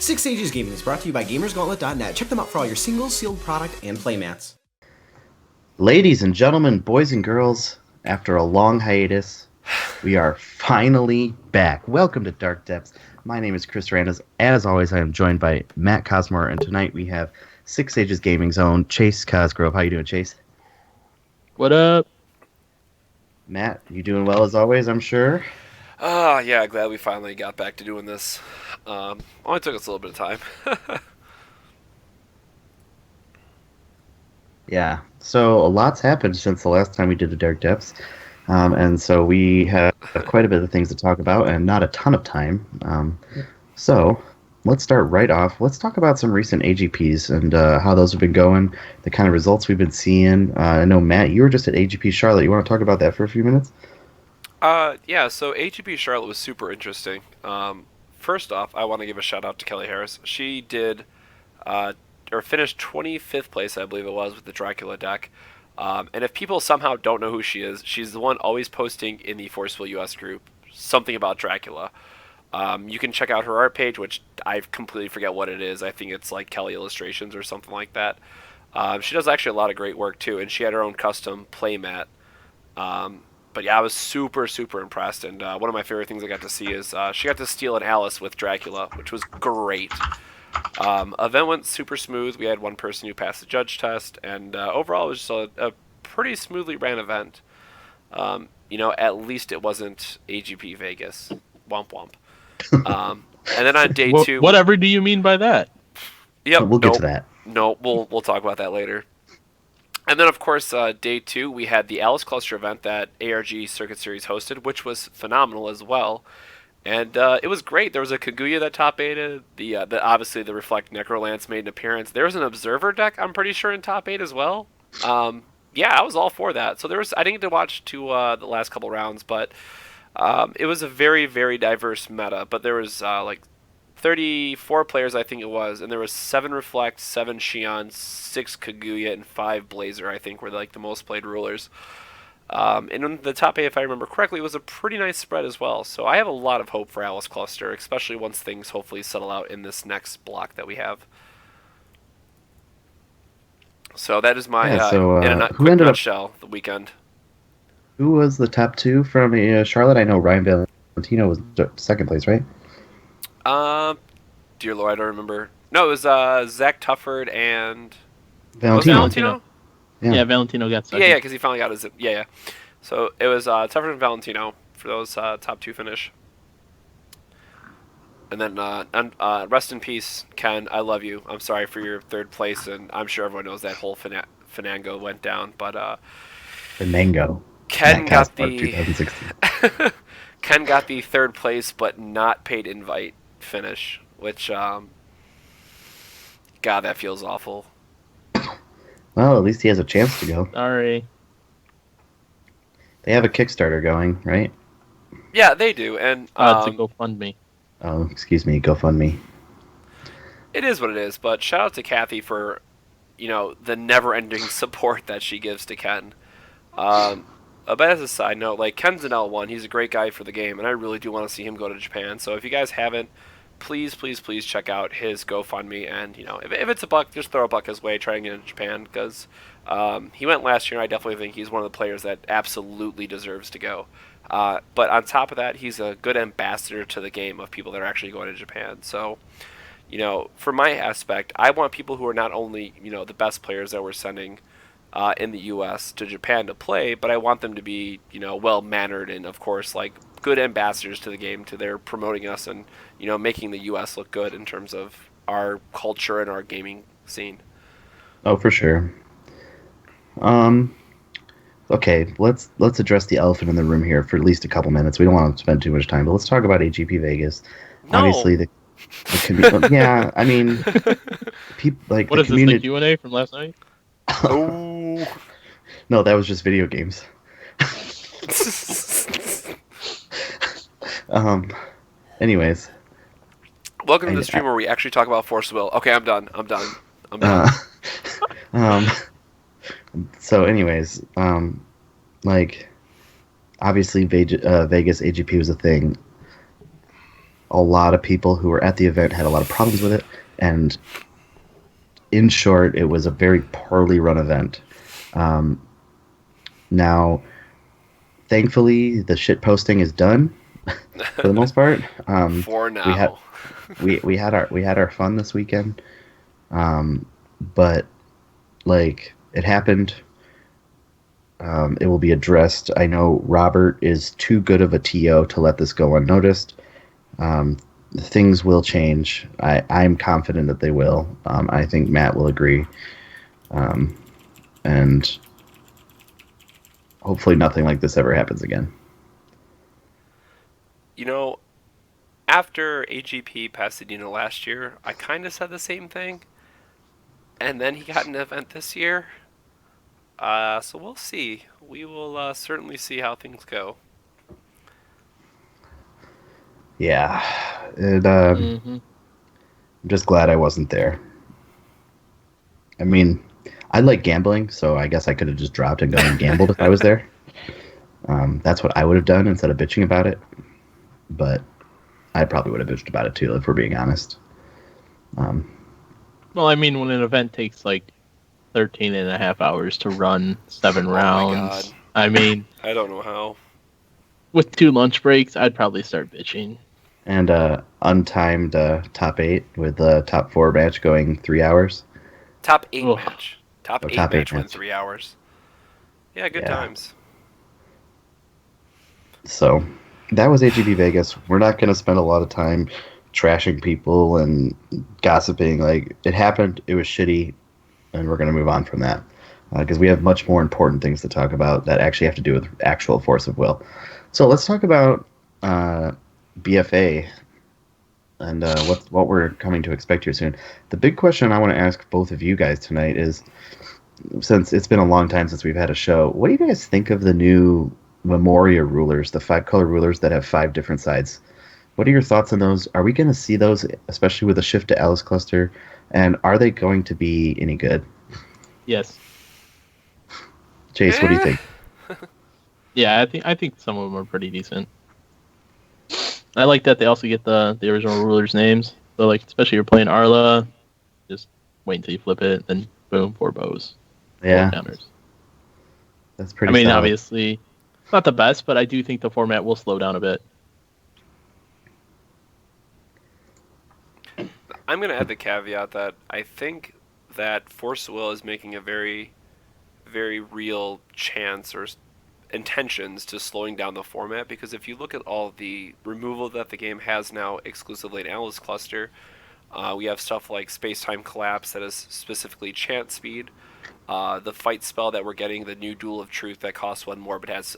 Six Ages Gaming is brought to you by GamersGauntlet.net. Check them out for all your singles, sealed product, and playmats. Ladies and gentlemen, boys and girls, after a long hiatus, we are finally back. Welcome to Dark Depths. My name is Chris Randaz. As always, I am joined by Matt Cosmore, and tonight we have Six Ages Gaming's own Chase Cosgrove. How you doing, Chase? What up? Matt, you doing well as always, I'm sure? Yeah, glad we finally got back to doing this. Only took us a little bit of time. Yeah, so a lot's happened since the last time we did the Dark Depths, and so we have quite a bit of things to talk about and not a ton of time. So let's start right off. Let's talk about some recent AGPs and how those have been going, the kind of results we've been seeing. I know, Matt, you were just at AGP Charlotte. You want to talk about that for a few minutes? Yeah, so AGP Charlotte was super interesting. First off, I want to give a shout out to Kelly Harris. She did, or finished 25th place, I believe it was, with the Dracula deck. And if people somehow don't know who she is, she's the one always posting in the Forceful US group something about Dracula. You can check out her art page, which I completely forget what it is. I think it's like Kelly Illustrations or something like that. She does actually a lot of great work too, and she had her own custom playmat. But yeah, I was super, super impressed, and one of my favorite things I got to see is she got to steal an Alice with Dracula, which was great. Event went super smooth. We had one person who passed the judge test, and overall it was just a pretty smoothly ran event. At least it wasn't AGP Vegas. Womp womp. And then on day two... Whatever do you mean by that? Yep, We'll get to that. No, we'll talk about that later. And then, of course, day two, we had the Alice Cluster event that ARG Circuit Series hosted, which was phenomenal as well. And it was great. There was a Kaguya that top aided. Obviously, the Reflect Necrolance made an appearance. There was an Observer deck, I'm pretty sure, in top 8 as well. Yeah, I was all for that. So I didn't get to watch the last couple rounds, but it was a very, very diverse meta. But there was 34 players, I think it was, and there was 7 Reflect, 7 Shion, 6 Kaguya, and 5 Blazer, I think, were like the most played rulers. And in the top 8, if I remember correctly, was a pretty nice spread as well. So I have a lot of hope for Alice Cluster, especially once things hopefully settle out in this next block that we have. So that is my, in a quick nutshell, the weekend. Who was the top 2 from Charlotte? I know Ryan Valentino was second place, right? Dear Lord, I don't remember. No, it was Zach Tufford and Valentino. Was it Valentino? Yeah, Valentino got second. Yeah, because he finally got his. Yeah. So it was Tufford and Valentino for those top 2 finish. And then rest in peace, Ken. I love you. I'm sorry for your 3rd place, and I'm sure everyone knows that whole Fanango went down. But Fanango. Ken got the 2016. Ken got the 3rd place, but not paid invite finish, which God, that feels awful. Well, at least he has a chance to go. Sorry. They have a Kickstarter going, right? Yeah, they do, and It's a GoFundMe. Oh, excuse me, GoFundMe. It is what it is, but shout out to Kathy for, the never-ending support that she gives to Ken. But as a side note, Ken's an L1, he's a great guy for the game, and I really do want to see him go to Japan. So if you guys haven't, please, please, please check out his GoFundMe, and if it's a buck, just throw a buck his way, try and get into Japan, because he went last year, and I definitely think he's one of the players that absolutely deserves to go. But on top of that, he's a good ambassador to the game of people that are actually going to Japan. So, for my aspect, I want people who are not only, the best players that we're sending in the U.S. to Japan to play, but I want them to be, well-mannered and, of course, good ambassadors to the game, to their promoting us and, making the U.S. look good in terms of our culture and our gaming scene. Oh, for sure. Okay, let's address the elephant in the room here for at least a couple minutes. We don't want to spend too much time, but let's talk about AGP Vegas. No. Obviously, the yeah, I mean, people What is this, the Q&A from last night? Oh. No, that was just video games. Anyways. Welcome to the stream where we actually talk about Force Will. Okay, I'm done. So anyways, obviously Vegas AGP was a thing. a lot of people who were at the event had a lot of problems with it, and in short, it was a very poorly run event. Now, thankfully, the shit posting is done for the most part. For now. We had our fun this weekend, but like it happened. It will be addressed. I know Robert is too good of a TO to let this go unnoticed. Things will change. I'm confident that they will. I think Matt will agree. And hopefully nothing like this ever happens again. You know, after AGP Pasadena last year, I kind of said the same thing. And then he got an event this year. So we'll see. We will certainly see how things go. Yeah. I'm just glad I wasn't there. I mean, I like gambling, so I guess I could have just dropped and gone and gambled if I was there. That's what I would have done instead of bitching about it. But I probably would have bitched about it too, if we're being honest. Well, I mean, when an event takes like 13 and a half hours to run 7 rounds, my God. I mean, I don't know how. with 2 lunch breaks, I'd probably start bitching. And untimed top 8 with the top 4 match going 3 hours. Top 8 Ugh. match. Top 8 top 8 match went match. 3 hours. Yeah, good Yeah. times. So that was AGB Vegas. We're not going to spend a lot of time trashing people and gossiping. Like, it happened, it was shitty, and we're going to move on from that. Because we have much more important things to talk about that actually have to do with actual force of will. So let's talk about BFA and what we're coming to expect here soon. The big question I want to ask both of you guys tonight is, since it's been a long time since we've had a show, what do you guys think of the new Memoria rulers, the 5-color rulers that have 5 different sides? What are your thoughts on those? Are we going to see those, especially with the shift to Alice Cluster? And are they going to be any good? Yes. Chase, what do you think? Yeah, I think some of them are pretty decent. I like that they also get the original rulers' names. So, like, especially if you're playing Arla, just wait until you flip it, then boom, 4 bows. 4 Yeah, counters. that's pretty I mean, solid. obviously, it's not the best, but I do think the format will slow down a bit. I'm going to add the caveat that I think that Force Will is making a very, very real chance or intentions to slowing down the format, because if you look at all the removal that the game has now exclusively in Alice Cluster, we have stuff like Space-Time Collapse that is specifically chant speed. The fight spell that we're getting, the new Duel of Truth that costs 1 more but has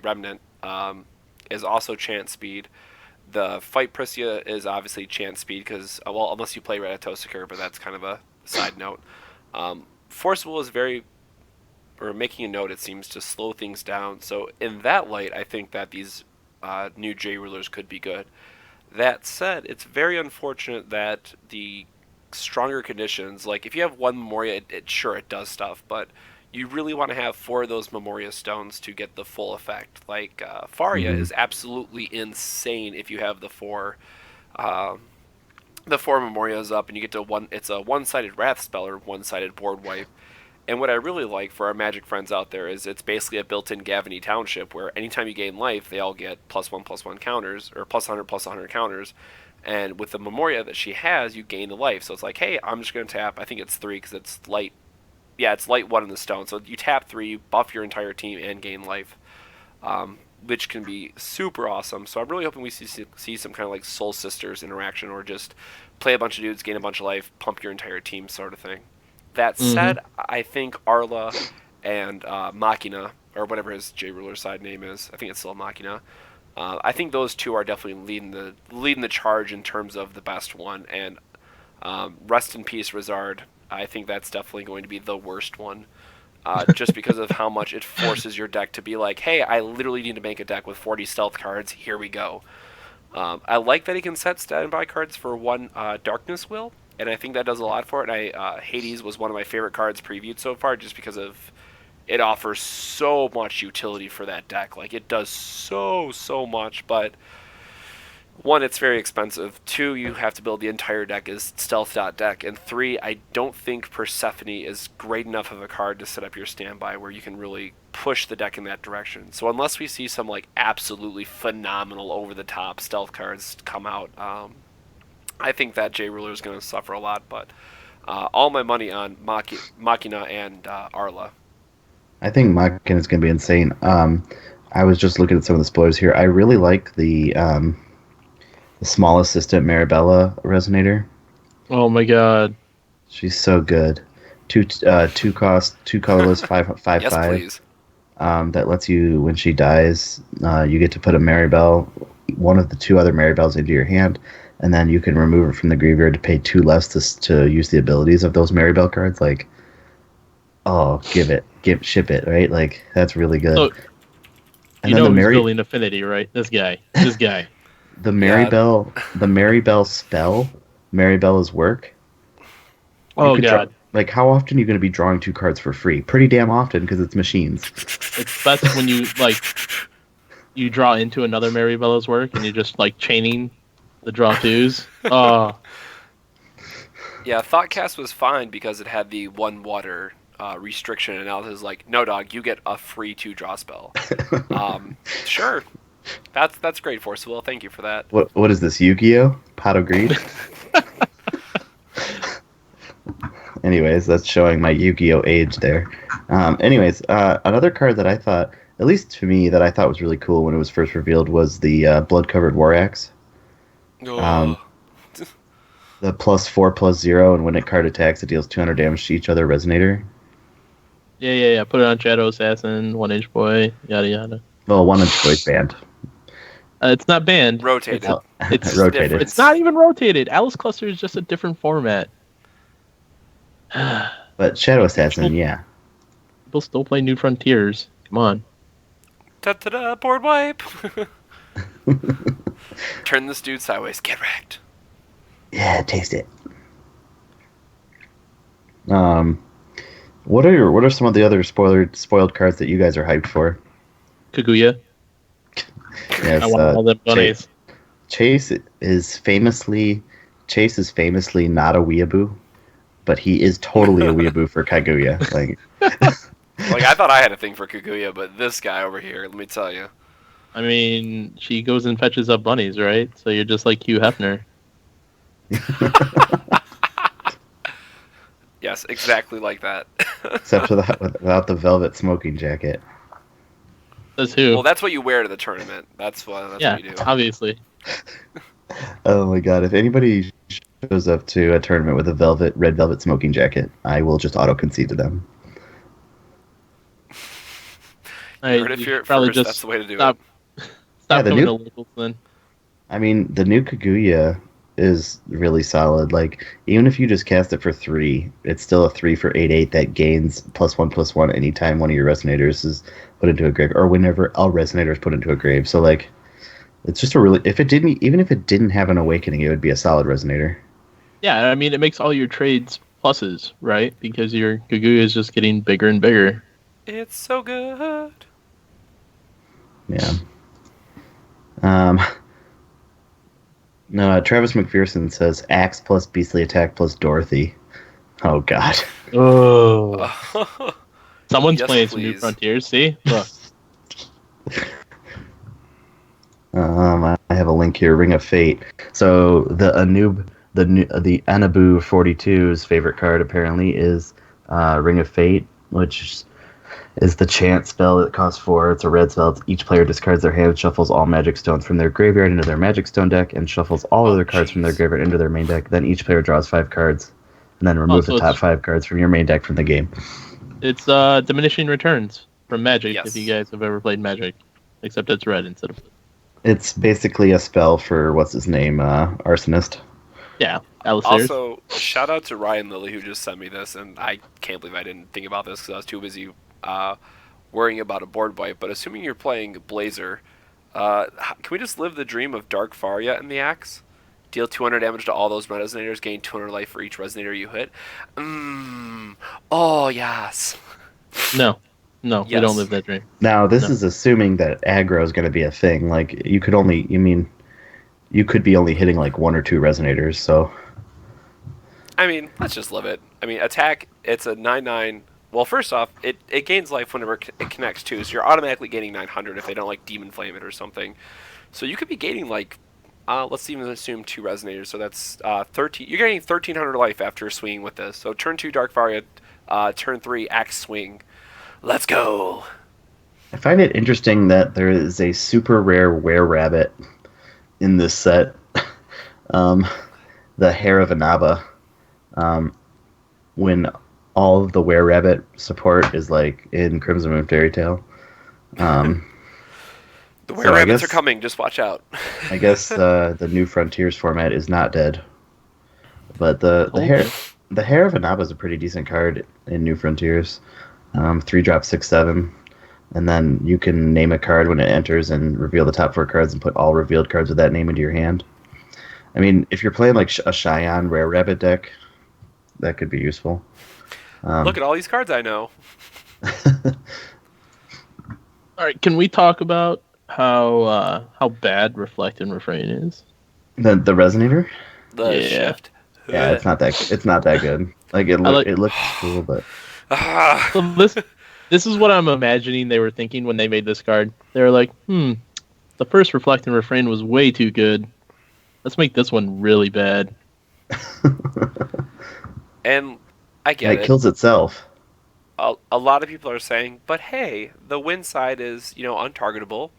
Remnant, is also chant speed. The fight Priscia is obviously chant speed because, well, unless you play Ratatoskr, but that's kind of a side note. Force Will is making a note, it seems, to slow things down. So in that light, I think that these new J rulers could be good. That said, it's very unfortunate that the stronger conditions, like if you have 1 Memoria, sure, it does stuff, but you really want to have 4 of those Memoria stones to get the full effect. Like Faria is absolutely insane if you have the 4 Memorias up and you get to it's a one-sided Wrath spell or one-sided board wipe. And what I really like for our Magic friends out there is it's basically a built-in Gavany Township where anytime you gain life, they all get +1/+1 counters, or +100/+100 counters. And with the Memoria that she has, you gain the life. So it's like, hey, I'm just going to tap, I think it's 3 because it's light. Yeah, it's light 1 in the stone. So you tap 3, you buff your entire team, and gain life, which can be super awesome. So I'm really hoping we see some kind of like Soul Sisters interaction, or just play a bunch of dudes, gain a bunch of life, pump your entire team sort of thing. That said, I think Arla and Machina, or whatever his J-Ruler side name is, I think it's still Machina, I think those 2 are definitely leading the charge in terms of the best one. And rest in peace, Rizard. I think that's definitely going to be the worst one, just because of how much it forces your deck to be like, hey, I literally need to make a deck with 40 stealth cards, here we go. I like that he can set standby cards for 1 Darkness Will, and I think that does a lot for it. And Hades was one of my favorite cards previewed so far, just because of it offers so much utility for that deck. Like, it does so much, but 1, it's very expensive. 2, you have to build the entire deck as stealth.deck. And 3, I don't think Persephone is great enough of a card to set up your standby where you can really push the deck in that direction. So unless we see some like absolutely phenomenal over-the-top stealth cards come out, I think that J Ruler is going to suffer a lot. But all my money on Machina and Arla. I think Machina is going to be insane. I was just looking at some of the spoilers here. I really like the small assistant Maribella Resonator. Oh my god. She's so good. Two cost, 2 colorless, 5/5. Yes, please. That lets you, when she dies, you get to put a Maribel, one of the 2 other Maribels, into your hand, and then you can remove it from the graveyard to pay 2 less to use the abilities of those Maribel cards. Like, oh, ship it, right? Like, that's really good. So, and you then know the who's Mary, building Affinity, right? This guy. the Maribel spell, Maribella's work. Oh god. Like, how often are you going to be drawing 2 cards for free? Pretty damn often, because it's machines. It's best when you you draw into another Maribella's work and you're just like chaining the draw 2s. Oh. Yeah, Thoughtcast was fine because it had the 1 water restriction, and now this is like, no dog, you get a free 2 draw spell. Sure. That's great, Forcible. Thank you for that. What is this, Yu-Gi-Oh? Pot of Greed? Anyways, that's showing my Yu-Gi-Oh age there. Another card that I thought, at least to me, that I thought was really cool when it was first revealed was the Blood-Covered War Axe. Oh. The +4/+0, and when a card attacks, it deals 200 damage to each other Resonator. Yeah. Put it on Shadow Assassin, 1-inch boy, yada yada. Well, 1-inch boy's banned. It's not banned. Rotated. It's rotated. It's not even rotated. Alice Cluster is just a different format. But Shadow Assassin, yeah. People still play New Frontiers. Come on. Ta-ta-da, board wipe. Turn this dude sideways. Get wrecked. Yeah, taste it. What are some of the other spoiled cards that you guys are hyped for? Kaguya. Yes, I want all the bunnies. Chase is famously not a weeaboo, but he is totally a weeaboo for Kaguya. Like, I thought I had a thing for Kaguya, but this guy over here, let me tell you. I mean, she goes and fetches up bunnies, right? So you're just like Hugh Hefner. Yes, exactly like that. except without the velvet smoking jacket. Says who? Well, that's what you wear to the tournament. That's what you do. Obviously. Oh my god! If anybody shows up to a tournament with a red velvet smoking jacket, I will just auto concede to them. Heard it here first. That's the way to do it. Stop coming to locals then. I mean, the new Kaguya is really solid. Like, even if you just cast it for 3, it's still a 3 for 8/8 that gains +1/+1 anytime one of your resonators is put into a grave, or whenever all resonators put into a grave. So like, it's just a really, even if it didn't have an awakening, it would be a solid resonator. Yeah, I mean, it makes all your trades pluses, right? Because your Kaguya is just getting bigger and bigger. It's so good. Yeah. No, Travis McPherson says Axe plus Beastly Attack plus Dorothy. Oh god. Oh. Someone's Yes, playing some please. New Frontiers. See, look. I have a link here. Ring of Fate. So the Anabu 42's favorite card apparently is Ring of Fate, which is the chant spell that costs 4. It's a red spell. Each player discards their hand, shuffles all magic stones from their graveyard into their magic stone deck, and shuffles all other cards from their graveyard into their main deck. Then each player draws 5 cards, and then remove the top 5 cards from your main deck from the game. It's diminishing returns from Magic. Yes. If you guys have ever played Magic, except it's red instead of blue. It's basically a spell for what's his name, Arsonist. Yeah, Alistair. Also, shout out to Ryan Lilly who just sent me this, and I can't believe I didn't think about this because I was too busy worrying about a board wipe. But assuming you're playing Blazer, can we just live the dream of Dark Faria in the Axe? Deal 200 damage to all those resonators, gain 200 life for each resonator you hit. Oh, yes. No, we Yes. don't live that dream. Now, this is assuming that aggro is going to be a thing. Like, you you could be only hitting like 1 or 2 resonators. So I mean, let's just live it. I mean, attack, it's a 9/9. Well, first off, it gains life whenever it connects too, so you're automatically gaining 900 if they don't like Demon Flame it or something. So you could be gaining like, let's even assume 2 resonators, so that's 13. You're getting 1300 life after swinging with this. So turn 2 Dark Varia, turn 3 Axe Swing. Let's go. I find it interesting that there is a super rare Were-Rabbit in this set. The Hair of Inaba. When all of the Were-Rabbit support is like in Crimson Moon Fairy Tale. The Were-Rabbits are coming, just watch out. I guess the New Frontiers format is not dead. But the Hair of Inaba is a pretty decent card in New Frontiers. 3-drop 6/7. And then you can name a card when it enters and reveal the top 4 cards and put all revealed cards with that name into your hand. I mean, if you're playing like a Cheyenne Were-Rabbit deck, that could be useful. Look at all these cards I know. All right, can we talk about how bad Reflect and Refrain is? The Resonator? The Yeah. shift. Yeah, it's not that good. Like it looks cool, but So this is what I'm imagining they were thinking when they made this card. They were like, the first Reflect and Refrain was way too good. Let's make this one really bad. And I get it it. kills itself. A lot of people are saying, but hey, the win side is, untargetable.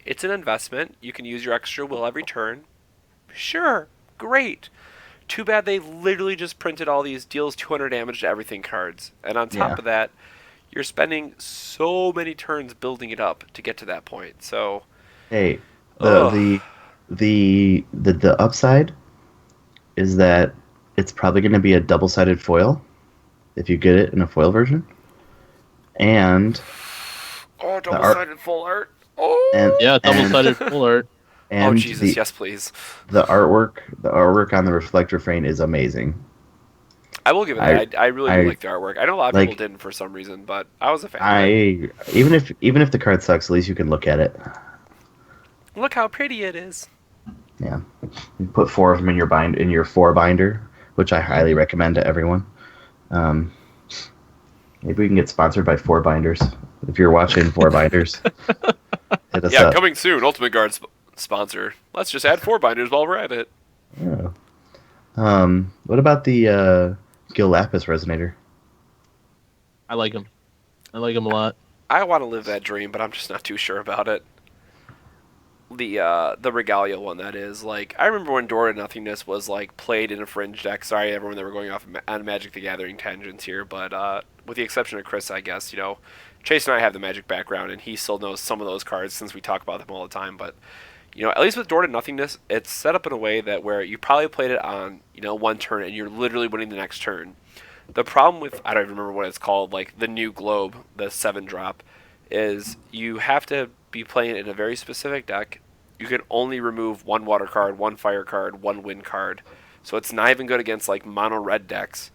It's an investment. You can use your extra will every turn. Sure, great. Too bad they literally just printed all these deals 200 damage to everything cards. And on top of that, you're spending so many turns building it up to get to that point. So, hey, the upside is that it's probably going to be a double-sided foil if you get it in a foil version. And double-sided full art. Oh, double-sided full art. And oh Jesus, yes please. The artwork on the Reflect Refrain is amazing. I will give it that. I really do like the artwork. I know a lot of people didn't for some reason, but I was a fan. Even if the card sucks, at least you can look at it. Look how pretty it is. Yeah, you put 4 of them in your 4 binder, which I highly recommend to everyone. Maybe we can get sponsored by 4 binders. If you're watching 4 binders, hit us up. Coming soon. Ultimate Guard sponsor. Let's just add 4 binders while we're at it. Yeah. What about the Gil Lapis Resonator? I like him. I like him a lot. I want to live that dream, but I'm just not too sure about it. The Regalia one, that is. Like, I remember when Door to Nothingness was like played in a fringe deck. Sorry, everyone that we're going off on Magic the Gathering tangents here, but with the exception of Chris, I guess, Chase and I have the Magic background, and he still knows some of those cards since we talk about them all the time. But at least with Door to Nothingness, it's set up in a way that where you probably played it on one turn, and you're literally winning the next turn. The problem with, I don't even remember what it's called, like the New Globe, the 7-drop, is you have to be playing it in a very specific deck. You can only remove 1 water card, 1 fire card, 1 wind card. So it's not even good against like mono red decks.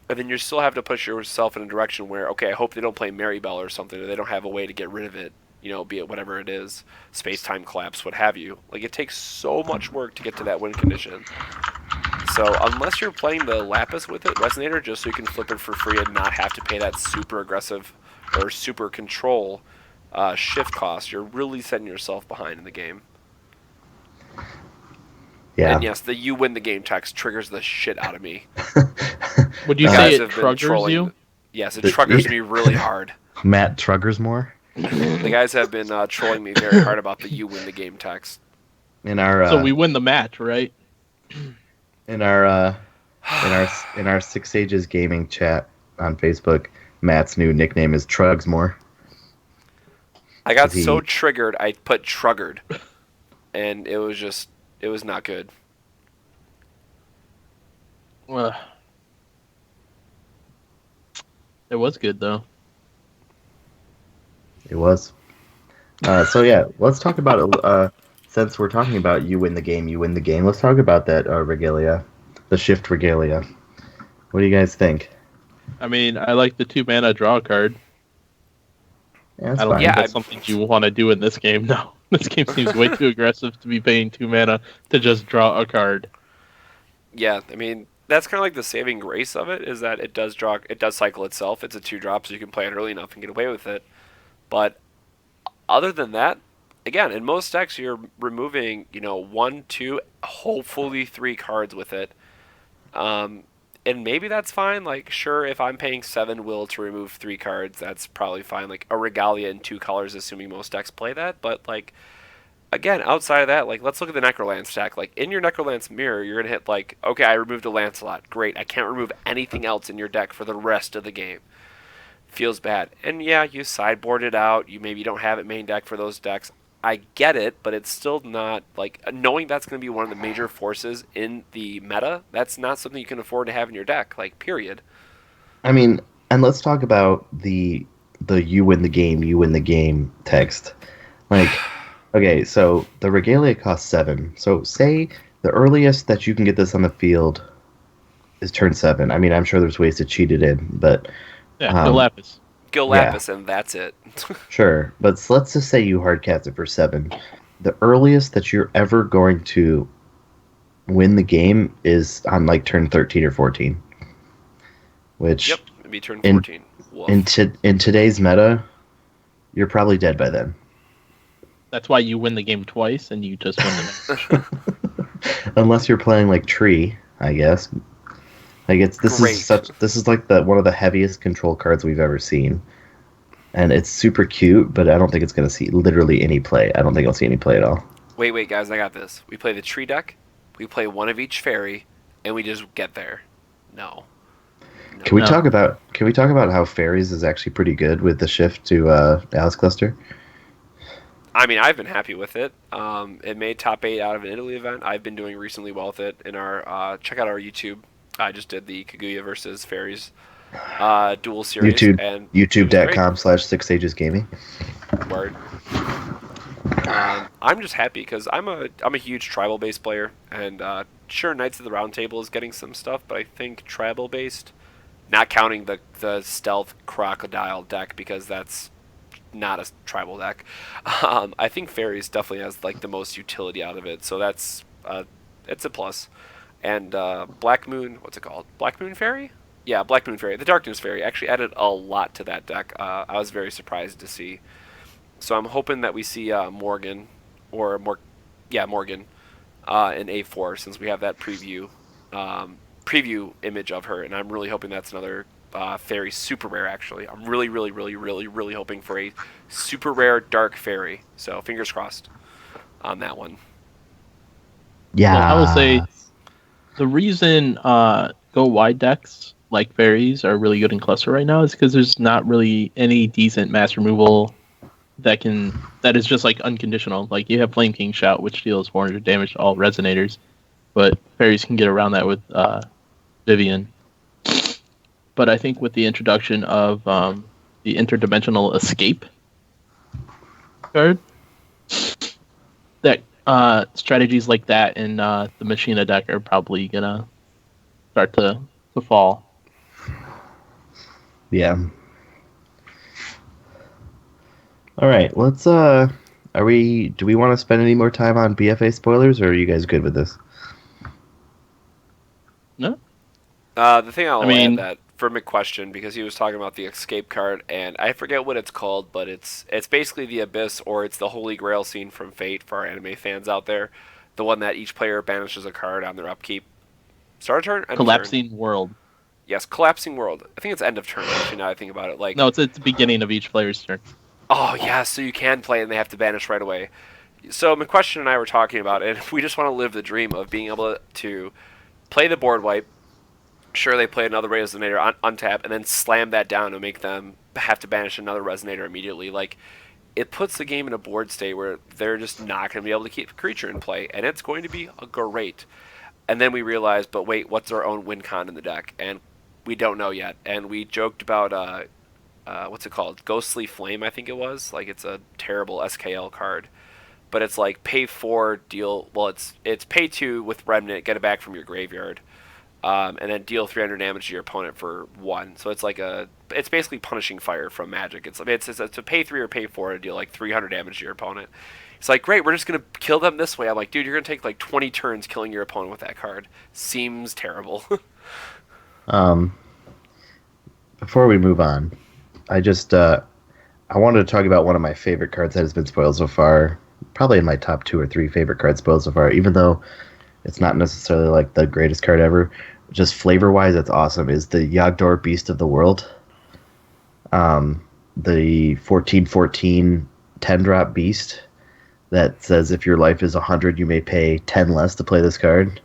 And then you still have to push yourself in a direction where, okay, I hope they don't play Maribel or something, or they don't have a way to get rid of it, be it whatever it is, space-time collapse, what have you. Like, it takes so much work to get to that win condition. So unless you're playing the Lapis with it, Resonator, just so you can flip it for free and not have to pay that super aggressive or super control shift cost, you're really setting yourself behind in the game. Yeah. And yes, the you win the game text triggers the shit out of me. Would you say it truggers you? Yes, it truggers me really hard. Matt Truggersmore. The guys have been trolling me very hard about the you win the game text. So we win the match, right? In our Six Sages gaming chat on Facebook, Matt's new nickname is Trugsmore. I got so triggered, I put Truggered, and it was not good. Well, it was good though. It was. So yeah, let's talk about since we're talking about you win the game, let's talk about that Regalia, the Shift Regalia. What do you guys think? I mean, I like the 2 mana draw card. Yeah, that's I don't fine. think Yeah, that's something you want to do in this game. No, this game seems way too aggressive to be paying 2 mana to just draw a card. Yeah, I mean that's kind of like the saving grace of it is that it does cycle itself. It's a 2-drop, so you can play it early enough and get away with it. But other than that, again, in most decks you're removing 1, 2, hopefully 3 cards with it. And maybe that's fine. Like, sure, if I'm paying 7 will to remove 3 cards, that's probably fine. Like a Regalia in 2 colors, assuming most decks play that. But like, again, outside of that, like, let's look at the Necrolance stack. Like, in your Necrolance mirror, you're gonna hit like, okay, I removed a Lancelot. Great, I can't remove anything else in your deck for the rest of the game. Feels bad. And yeah, you sideboard it out. You maybe don't have it main deck for those decks. I get it, but it's still not like knowing that's going to be one of the major forces in the meta. That's not something you can afford to have in your deck. Like, period. I mean, and let's talk about the you win the game text. Like, okay, so the Regalia costs 7. So say the earliest that you can get this on the field is turn 7. I mean, I'm sure there's ways to cheat it in, but Yeah, Gil Lapis. Gil Yeah. Lapis, and that's it. sure. But let's just say you hard cast it for 7. The earliest that you're ever going to win the game is on like turn 13 or 14. Which Yep, maybe turn In- 14. Woof. in today's meta, you're probably dead by then. That's why you win the game twice and you just win the match. Unless you're playing like Tree, I guess. Like Great. this is like one of the heaviest control cards we've ever seen. And it's super cute, but I don't think it's gonna see literally any play. I don't think I'll see any play at all. Wait, guys, I got this. We play the tree deck, we play one of each fairy, and we just get there. No. Can we No. talk about how fairies is actually pretty good with the shift to Alice Cluster? I mean, I've been happy with it. It made top 8 out of an Italy event. I've been doing recently well with it. In our check out our YouTube. I just did the Kaguya versus Fairies dual series. YouTube and it was YouTube.com/6sagesgaming. great. Word. I'm just happy because I'm a huge tribal based player, and sure, Knights of the Round Table is getting some stuff, but I think tribal based, not counting the stealth crocodile deck because that's not a tribal deck. I think Fairies definitely has like the most utility out of it, so that's it's a plus. And Black Moon, what's it called? Black Moon Fairy? Yeah, Black Moon Fairy. The Darkness Fairy actually added a lot to that deck. I was very surprised to see. So I'm hoping that we see Morgan in A4 since we have that preview image of her, and I'm really hoping that's another fairy super rare. Actually, I'm really hoping for a super rare dark fairy. So fingers crossed on that one. Yeah. Well, I will say the reason go wide decks like fairies are really good in cluster right now is because there's not really any decent mass removal that is just like unconditional. Like you have Flame King Shout, which deals 400 damage to all resonators, but fairies can get around that with Vivian. But I think with the introduction of the interdimensional escape card, that strategies like that in the Machina deck are probably gonna start to fall. Yeah. All right, let's do we want to spend any more time on BFA spoilers, or are you guys good with this? No, The thing I'll I mean- add that for McQuestion, because he was talking about the escape card, and I forget what it's called, but it's basically the Abyss, or it's the Holy Grail scene from Fate for our anime fans out there. The one that each player banishes a card on their upkeep. Start of turn? End of turn? Collapsing World. Yes, Collapsing World. I think it's end of turn, actually, now that I think about it. Like, No, it's at the beginning of each player's turn. oh, yeah, so you can play and they have to banish right away. So McQuestion and I were talking about it, and we just want to live the dream of being able to play the board wipe. Sure, they play another Resonator untap, and then slam that down and make them have to banish another Resonator immediately. Like, it puts the game in a board state where they're just not going to be able to keep a creature in play, and it's going to be great. And then we realized, but wait, what's our own win con in the deck? And we don't know yet. And we joked about, what's it called? Ghostly Flame, I think it was. Like, it's a terrible SKL card. But it's like pay 4, deal, well, it's pay 2 with Remnant, get it back from your graveyard. And then deal 300 damage to your opponent for 1. So it's like it's basically punishing fire from Magic. It's a pay 3 or pay 4 to deal like 300 damage to your opponent. It's like, great, we're just gonna kill them this way. I'm like, dude, you're gonna take like 20 turns killing your opponent with that card. Seems terrible. Before we move on, I just I wanted to talk about one of my favorite cards that has been spoiled so far. Probably in my top 2 or 3 favorite cards spoiled so far, even though it's not necessarily like the greatest card ever. Just flavor-wise, it's awesome. Is the Yagdor Beast of the World. The 14/14 10-drop beast that says if your life is 100, you may pay 10 less to play this card.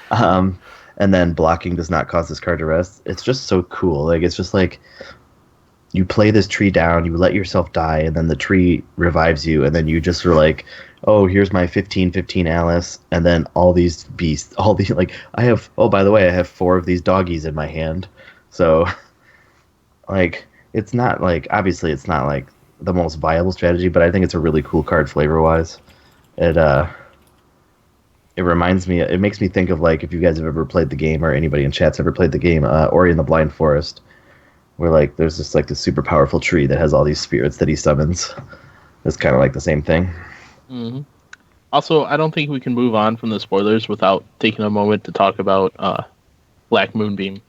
And then blocking does not cause this card to rest. It's just so cool. Like, it's just like you play this tree down, you let yourself die, and then the tree revives you, and then you just are like, oh, here's my 15/15 Alice, and then all these beasts, all these, like, by the way, I have 4 of these doggies in my hand. So, like, it's not like, obviously it's not like the most viable strategy, but I think it's a really cool card flavor-wise. It reminds me, it makes me think of, like, if you guys have ever played the game, or anybody in chat's ever played the game, Ori and the Blind Forest, where, like, there's just, like, this super powerful tree that has all these spirits that he summons. It's kind of like the same thing. Mm-hmm. Also, I don't think we can move on from the spoilers without taking a moment to talk about Black Moonbeam.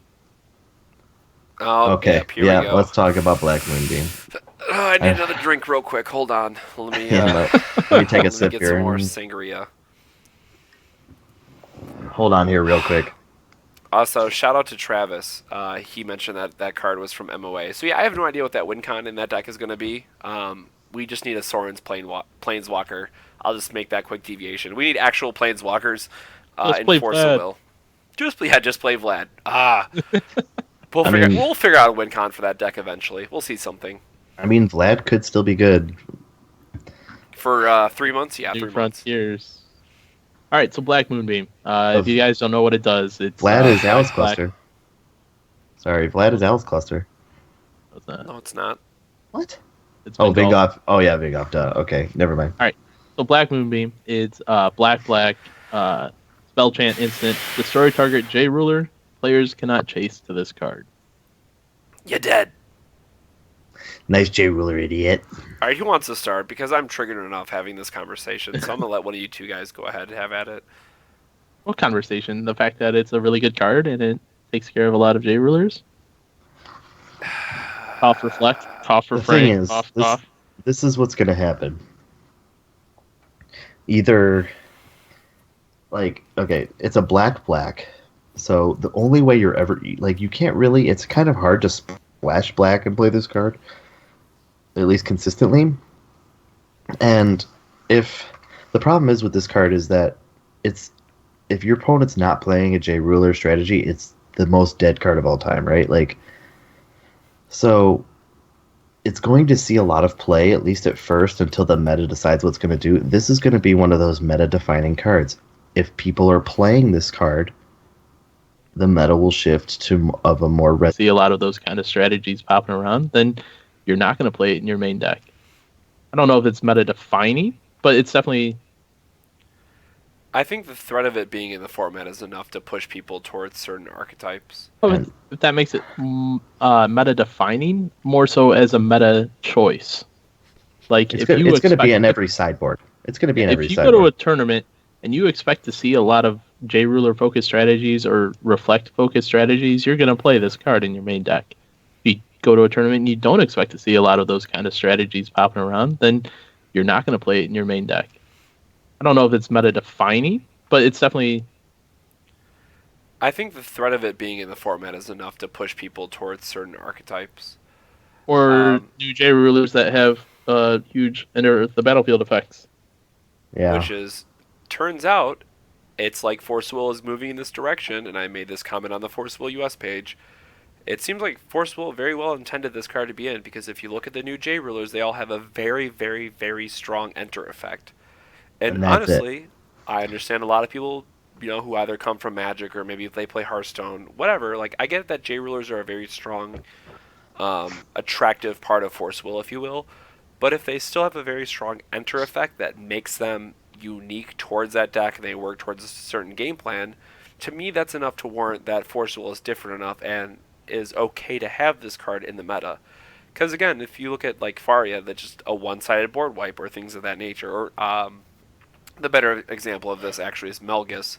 Oh, Okay, yep, here we go. let's talk about Black Moonbeam. I need another drink real quick. Hold on. Let me, Let me take a let me sip get here. some more sangria. Hold on here real quick. Also, shout out to Travis. He mentioned that card was from MOA. So yeah, I have no idea what that win con in that deck is going to be. We just need a Sorin's Planeswalker. I'll just make that quick deviation. We need actual Planeswalkers in Force of Will. Just play Vlad. We'll figure out a win con for that deck eventually. We'll see something. I mean, Vlad could still be good. For 3 months? Yeah, New 3 months. Frontiers. All right, so Black Moonbeam. If you guys don't know what it does, it's Vlad is Alice Black. Cluster. Sorry, Vlad is Alice Cluster. What's that? No, it's not. What? It's Oh, Big Big Golf. Off. Oh, yeah, Big Off. Duh. Okay, never mind. So Black Moonbeam, it's black spell chant instant. Destroy target J ruler. Players cannot chase to this card. You're dead. Nice J Ruler, idiot. All right, who wants to start? Because I'm triggered enough having this conversation, so I'm gonna let one of you two guys go ahead and have at it. What conversation? The fact that it's a really good card and it takes care of a lot of J rulers. Cough, reflect. Cough, The refrain. thing is, Cough, cough. this is what's going to happen. Either, like, okay, it's a black, so the only way you're ever, like, you can't really, it's kind of hard to splash black and play this card, at least consistently. And if, the problem is with this card is that if your opponent's not playing a J Ruler strategy, it's the most dead card of all time, right? Like, so it's going to see a lot of play, at least at first, until the meta decides what's going to do. This is going to be one of those meta-defining cards. If people are playing this card, the meta will shift to a more See a lot of those kind of strategies popping around, then you're not going to play it in your main deck. I don't know if it's meta defining, but it's definitely. I think the threat of it being in the format is enough to push people towards certain archetypes. Oh, if that makes it meta defining, more so as a meta choice. Like it's going to be in every sideboard. It's going to be in every sideboard. If you go to a tournament and you expect to see a lot of J Ruler focused strategies or reflect focused strategies, you're going to play this card in your main deck. If you go to a tournament and you don't expect to see a lot of those kind of strategies popping around, then you're not going to play it in your main deck. I don't know if it's meta defining, but it's definitely. I think the threat of it being in the format is enough to push people towards certain archetypes. Or new J Rulers that have huge enter the battlefield effects. Yeah. Which is, turns out, it's like Force Will is moving in this direction, and I made this comment on the Force Will US page. It seems like Force Will very well intended this card to be in, because if you look at the new J Rulers, they all have a very, very, very strong enter effect. And honestly, I understand a lot of people, who either come from Magic or maybe if they play Hearthstone, whatever. Like, I get that J Rulers are a very strong, attractive part of Force Will, if you will. But if they still have a very strong enter effect that makes them unique towards that deck and they work towards a certain game plan, to me that's enough to warrant that Force Will is different enough and is okay to have this card in the meta. Because again, if you look at like Faria, that's just a one-sided board wipe or things of that nature. Or the better example of this actually is Melgus,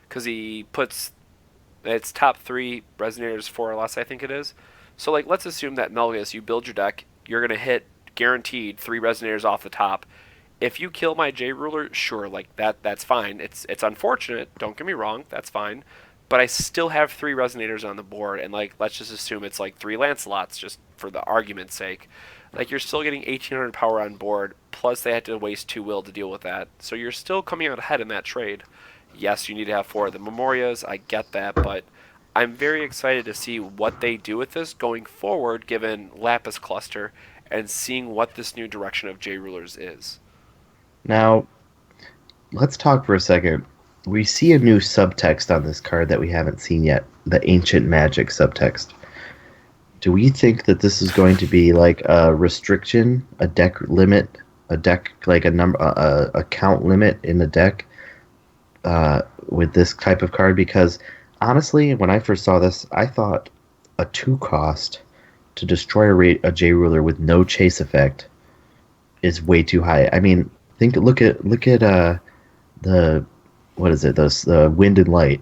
because he puts its top 3 Resonators 4 or less, I think it is. So like, let's assume that Melgus, you build your deck, you're gonna hit guaranteed 3 Resonators off the top. If you kill my J Ruler, sure, like that's fine. It's unfortunate. Don't get me wrong, that's fine. But I still have 3 Resonators on the board, and like, let's just assume it's like 3 Lancelots, just for the argument's sake. Like, you're still getting 1800 power on board, plus they had to waste 2 will to deal with that. So you're still coming out ahead in that trade. Yes, you need to have 4 of the Memorias, I get that, but I'm very excited to see what they do with this going forward, given Lapis Cluster, and seeing what this new direction of J Rulers is. Now, let's talk for a second. We see a new subtext on this card that we haven't seen yet, the Ancient Magic subtext. Do we think that this is going to be like a restriction, a deck limit, a deck like a number, a count limit in the deck with this type of card? Because honestly, when I first saw this, I thought a 2 cost to destroy a J Ruler with no chase effect is way too high. I mean, look at the what is it? The Wind and Light.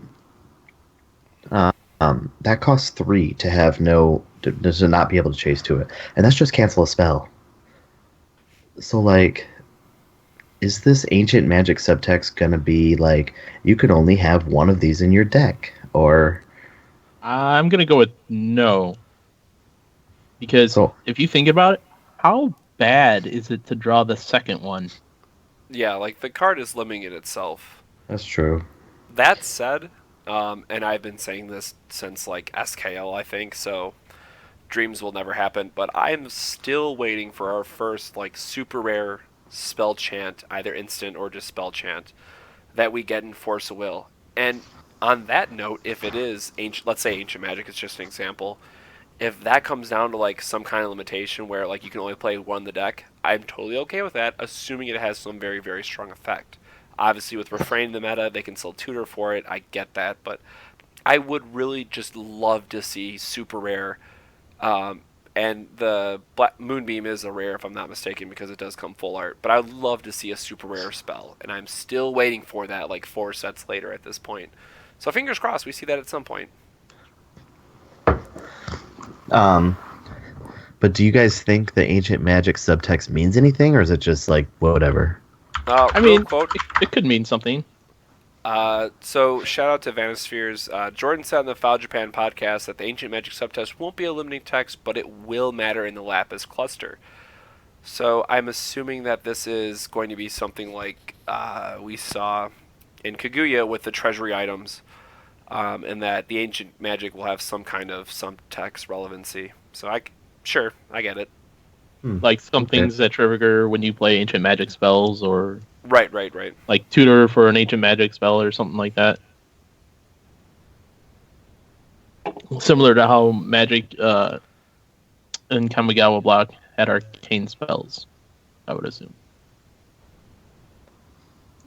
That costs 3 to have to not be able to chase to it, and that's just cancel a spell. So like, is this Ancient Magic subtext gonna be like you can only have 1 of these in your deck, or? I'm gonna go with no, because if you think about it, how bad is it to draw the second one? Yeah, like, the card is limiting it itself. That's true. That said, and I've been saying this since like SKL, I think, so dreams will never happen, but I'm still waiting for our first like super rare spell chant, either instant or just spell chant, that we get in Force of Will. And on that note, if it is ancient, let's say Ancient Magic is just an example, if that comes down to like some kind of limitation where like you can only play 1 in the deck, I'm totally okay with that, assuming it has some very, very strong effect. Obviously, with Refrain in the meta, they can still tutor for it. I get that, but I would really just love to see super rare. And the Moonbeam is a rare, if I'm not mistaken, because it does come full art. But I would love to see a super rare spell, and I'm still waiting for that, like 4 sets later at this point. So fingers crossed, we see that at some point. But do you guys think the Ancient Magic subtext means anything, or is it just like whatever? I mean, it could mean something. So shout out to Vanispheres. Jordan said on the Foul Japan podcast that the Ancient Magic subtext won't be a limiting text, but it will matter in the Lapis cluster. So I'm assuming that this is going to be something like we saw in Kaguya with the treasury items, and that the Ancient Magic will have some kind of subtext relevancy. So I get it. Like some things that trigger when you play Ancient Magic spells, or Right. like tutor for an Ancient Magic spell or something like that. Similar to how Magic and Kamigawa block had arcane spells, I would assume.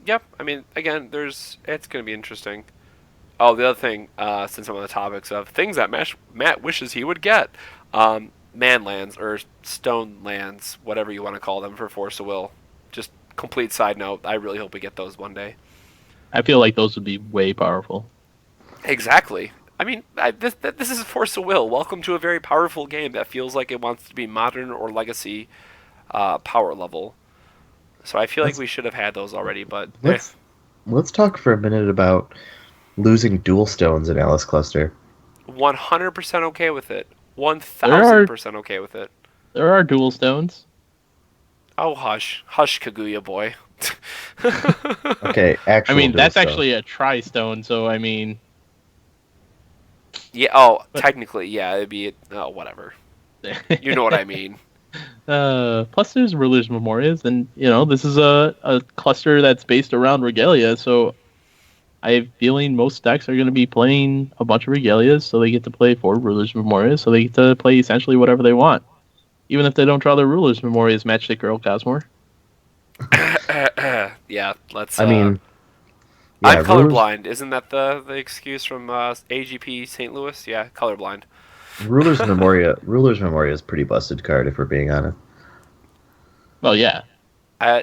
Yep. I mean, again, it's going to be interesting. Oh, the other thing, since I'm on the topics of things that Matt wishes he would get, man lands or stone lands, whatever you want to call them, for Force of Will. Just complete side note, I really hope we get those one day. I feel like those would be way powerful. Exactly. I mean, this is Force of Will. Welcome to a very powerful game that feels like it wants to be modern or legacy power level. So I feel like we should have had those already, but let's talk for a minute about losing dual stones in Alice Cluster. 100% okay with it. 1000% okay with it. There are dual stones. Oh, hush, Kaguya boy. Okay, actually, I mean, that's actually a tri-stone, so I mean... Yeah, but technically, yeah, it'd be... Oh, whatever. You know what I mean. Plus there's Ruler's Memorias, and, this is a cluster that's based around Regalia, so I have a feeling most decks are going to be playing a bunch of Regalias, so they get to play 4 Ruler's Memorias, so they get to play essentially whatever they want. Even if they don't draw their Ruler's Memorias, Matchstick Girl Cosmore. Yeah, let's... I'm colorblind. Isn't that the excuse from AGP St. Louis? Yeah, colorblind. Ruler's Memoria is a pretty busted card if we're being honest. Well, yeah.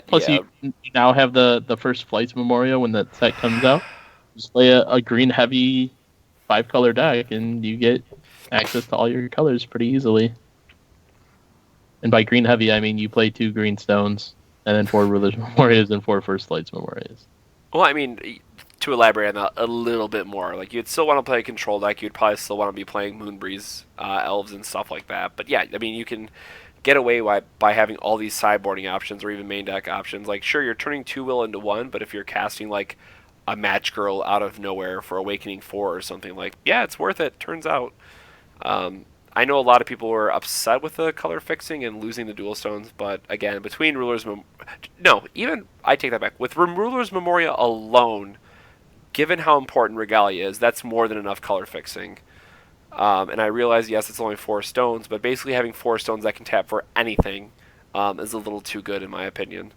Plus, Yeah. you now have the first Flights Memoria when that set comes out. Just play a green heavy 5-color deck, and you get access to all your colors pretty easily. And by green heavy, I mean you play 2 green stones, and then 4 Rulers Memorias and 4 First Flights Memorias. Well, I mean, to elaborate on that a little bit more, like you'd still want to play a control deck. You'd probably still want to be playing Moonbreeze elves and stuff like that. But yeah, I mean, you can get away by having all these sideboarding options or even main deck options. Like, sure, you're turning 2 will into 1, but if you're casting like a Match Girl out of nowhere for Awakening 4 or something, like, yeah, it's worth it. Turns out. I know a lot of people were upset with the color fixing and losing the dual stones, but again, between I take that back. With Ruler's Memoria alone, given how important Regalia is, that's more than enough color fixing. And I realize, yes, it's only 4 stones, but basically having 4 stones that can tap for anything is a little too good in my opinion.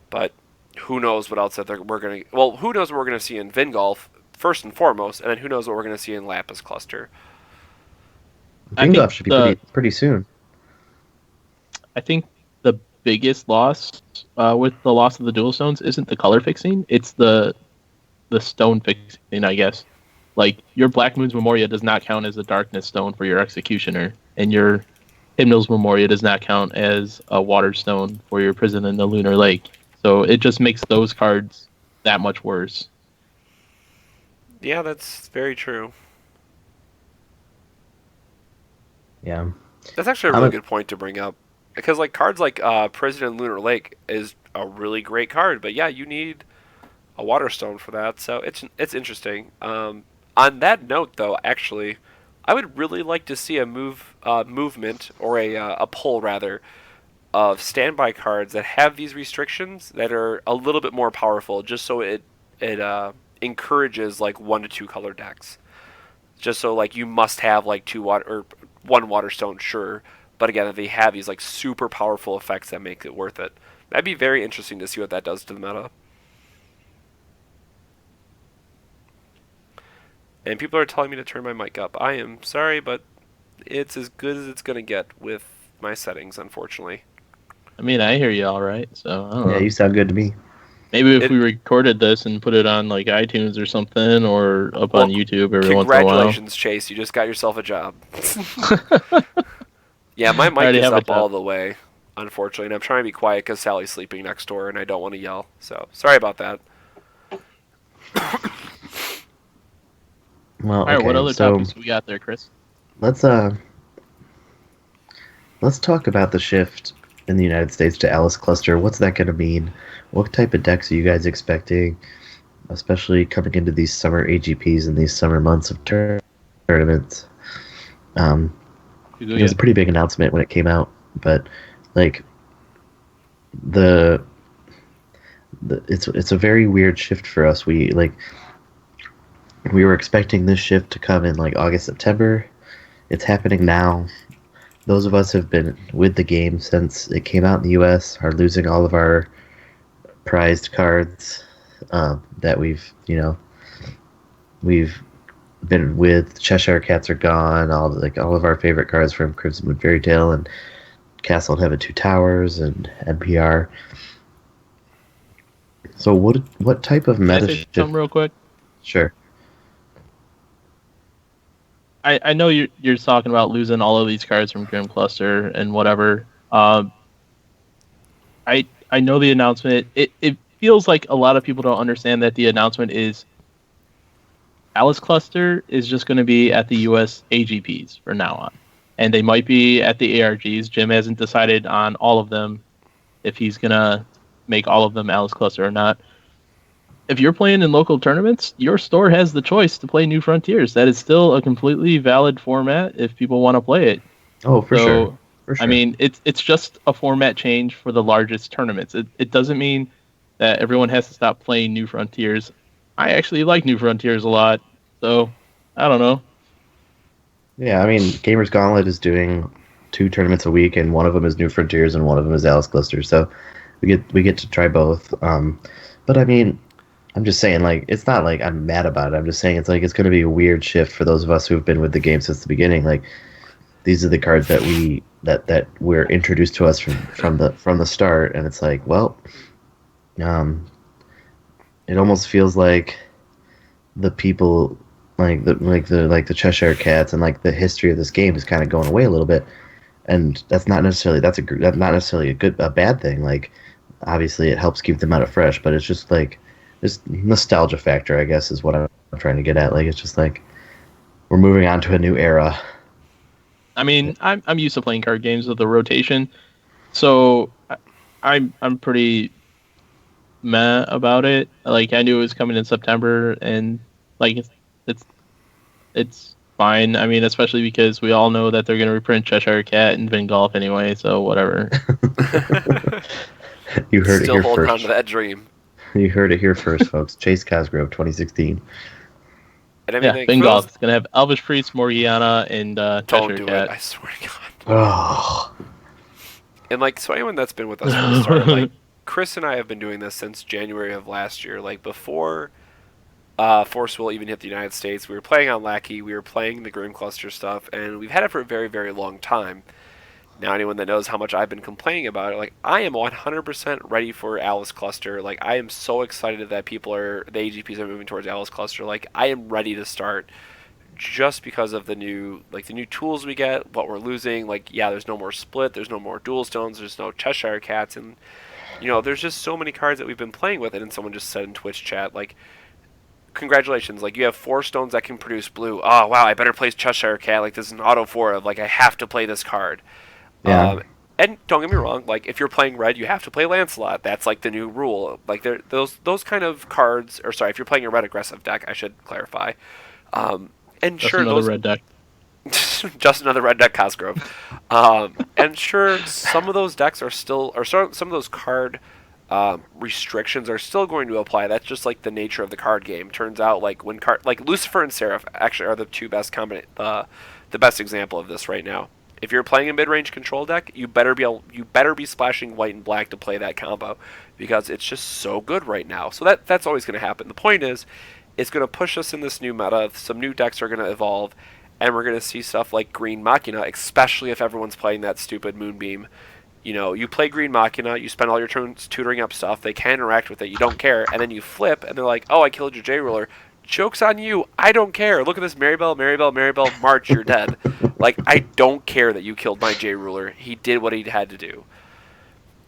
But who knows what else that we're going to... Well, who knows what we're going to see in Vingolf, first and foremost, and then who knows what we're going to see in Lapis Cluster. Vingolf should be pretty soon. I think the biggest loss with the loss of the dual stones isn't the color fixing, it's the stone fixing, I guess. Like, your Black Moon's Memoria does not count as a darkness stone for your Executioner, and your Hymnal's Memoria does not count as a water stone for your Prison in the Lunar Lake. So it just makes those cards that much worse. Yeah, that's very true. Yeah. That's actually a really good point to bring up. Because like cards like Prison in Lunar Lake is a really great card, but yeah, you need a water stone for that, so it's interesting. On that note, though, actually, I would really like to see a movement or a pull rather of standby cards that have these restrictions that are a little bit more powerful, just so it encourages like 1 to 2 color decks. Just so like you must have like 2 water or 1 water stone, sure, but again, if they have these like super powerful effects that make it worth it, that'd be very interesting to see what that does to the meta. And people are telling me to turn my mic up. I am sorry, but it's as good as it's going to get with my settings, unfortunately. I mean, I hear you all right, so I don't know. Yeah, you sound good to me. Maybe if we recorded this and put it on like iTunes or something, or up on YouTube every once in a while. Congratulations, Chase! You just got yourself a job. Yeah, my mic is up all the way, unfortunately, and I'm trying to be quiet because Sally's sleeping next door, and I don't want to yell. So sorry about that. Well, all right, what other topics we got there, Chris? Let's talk about the shift in the United States to Alice Cluster. What's that going to mean? What type of decks are you guys expecting, especially coming into these summer AGPs and these summer months of tournaments? It was a pretty big announcement when it came out, but like it's a very weird shift for us. We were expecting this shift to come in like August, September. It's happening now. Those of us who have been with the game since it came out in the US are losing all of our prized cards that we've been with. Cheshire Cats are gone. All of our favorite cards from Crimson Moon Fairy Tale and Castle in Heaven 2 Towers and NPR. So what type of meta shift? Can I say something real quick? Sure. I know you're talking about losing all of these cards from Grim Cluster and whatever. I know the announcement. It feels like a lot of people don't understand that the announcement is Alice Cluster is just going to be at the US AGPs from now on. And they might be at the ARGs. Jim hasn't decided on all of them if he's going to make all of them Alice Cluster or not. If you're playing in local tournaments, your store has the choice to play New Frontiers. That is still a completely valid format if people want to play it. Oh, for sure. I mean, it's just a format change for the largest tournaments. It doesn't mean that everyone has to stop playing New Frontiers. I actually like New Frontiers a lot, so I don't know. Yeah, I mean, Gamers Gauntlet is doing 2 tournaments a week, and one of them is New Frontiers, and one of them is Alice Cluster. So we get to try both. But I mean, I'm just saying, like, it's not like I'm mad about it. I'm just saying it's going to be a weird shift for those of us who've been with the game since the beginning. Like, these are the cards that we're introduced to us from the start, and it's like, well, it almost feels like the people like the Cheshire Cats and like the history of this game is kind of going away a little bit, and that's not necessarily a bad thing. Like, obviously it helps keep the meta fresh, but it's just like this nostalgia factor, I guess, is what I'm trying to get at. Like, it's just like we're moving on to a new era. I mean, I'm used to playing card games with the rotation, so I'm pretty meh about it. Like, I knew it was coming in September, and like it's fine. I mean, especially because we all know that they're gonna reprint Cheshire Cat and Vin Golf anyway, so whatever. You heard Still it here holding first. on to that dream. You heard it here first, folks. Chase Cosgrove, 2016. And I mean, Yeah, like, Vin for Golf those- is gonna have Elvish Priest, Morgiana, and don't Cheshire do Cat. it. I swear to God. Oh, And like, so anyone that's been with us from the start, like Chris and I have been doing this since January of last year. Like before Force Will even hit the United States, we were playing on Lackey, we were playing the Grim Cluster stuff, and we've had it for a very, very long time. Now, anyone that knows how much I've been complaining about it, like, I am 100% ready for Alice Cluster. Like, I am so excited that the AGPs are moving towards Alice Cluster. Like, I am ready to start just because of the new tools we get, what we're losing. Like, yeah, there's no more Split, there's no more Dual Stones, there's no Cheshire Cats, and, you know, there's just so many cards that we've been playing with it, and someone just said in Twitch chat, like, congratulations, like, you have 4 stones that can produce blue. Oh, wow, I better play Cheshire Cat. Like, this is an auto 4 of, like, I have to play this card. yeah. And don't get me wrong, like, if you're playing red, you have to play Lancelot. That's like the new rule. Like, those kind of cards, or sorry, if you're playing a red aggressive deck, I should clarify. And Just sure, another those red deck. just another red deck Cosgrove. And sure, some of those decks are still, or some of those card restrictions are still going to apply. That's just like the nature of the card game. Turns out, like like Lucifer and Seraph actually are the two best the best example of this right now. If you're playing a mid-range control deck, you better be splashing white and black to play that combo, because it's just so good right now. So that's always going to happen. The point is, it's going to push us in this new meta. Some new decks are going to evolve, and we're going to see stuff like Green Machina, especially if everyone's playing that stupid Moonbeam. You know, you play Green Machina, you spend all your turns tutoring up stuff, they can interact with it, you don't care, and then you flip, and they're like, oh, I killed your J-Ruler. Joke's on you, I don't care. Look at this, Maribel, March, you're dead. Like, I don't care that you killed my J-Ruler. He did what he had to do.